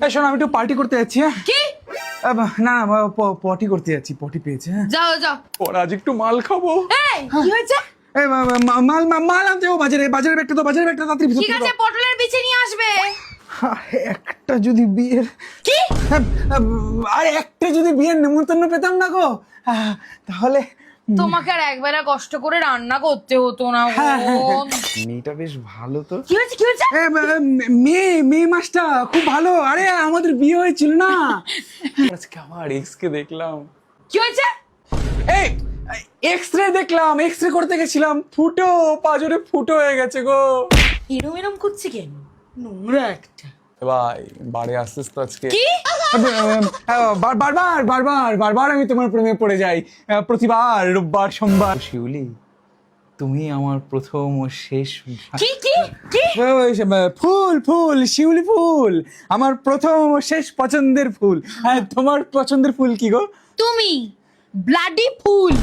এই শোনো, আমি একটু পার্টি করতে যাচ্ছি। হ্যাঁ কি? না পটি করতে যাচ্ছি, পটি পেয়েছে। হ্যাঁ যাও যাও। ওর আজ একটু মাল খাবো। এই কি হয়েছে? এই মাল আনতে ও বাজারের ব্যাগটা তো, বাজারের ব্যাগটা তাড়াতাড়ি ভিতর ঠিক আছে, পটলের বিচি নিয়ে আসবে। একটা যদি বিয়ের কি? আরে একটা যদি বিয়ের নেমন্তন্ন পেতাম না গো, তাহলে তোমাকে আর একবেলা কষ্ট করে রান্না করতে হতো না গো। মেয়েটা বেশ ভালো তো। কি হয়েছে কি হয়েছে? মেয়ে মাসটা খুব ভালো। আরে আমাদের বিয়ে হয়েছিল না, আজকে আমার এক্স কে দেখলাম। কি হয়েছে? এই এক্সরে দেখলাম, এক্সরে করতে গেছিলাম, ফুটো পাজরে ফুটো হয়ে গেছে গো। এরম এরম করছে কেন? নোংরা একটা। ভাই বাড়ি আসছিস তো আজকে? কি? বারবার আমি তোমার প্রেমে পড়ে যাই, প্রতিবার রোববার সোমবার। শিউলি, তুমি আমার প্রথম ও শেষ কি কি কি? ফুল শিউলি ফুল, আমার প্রথম ও শেষ পছন্দের ফুল। হ্যাঁ, তোমার পছন্দের ফুল কি গো? তুমি ব্লাডি ফুল।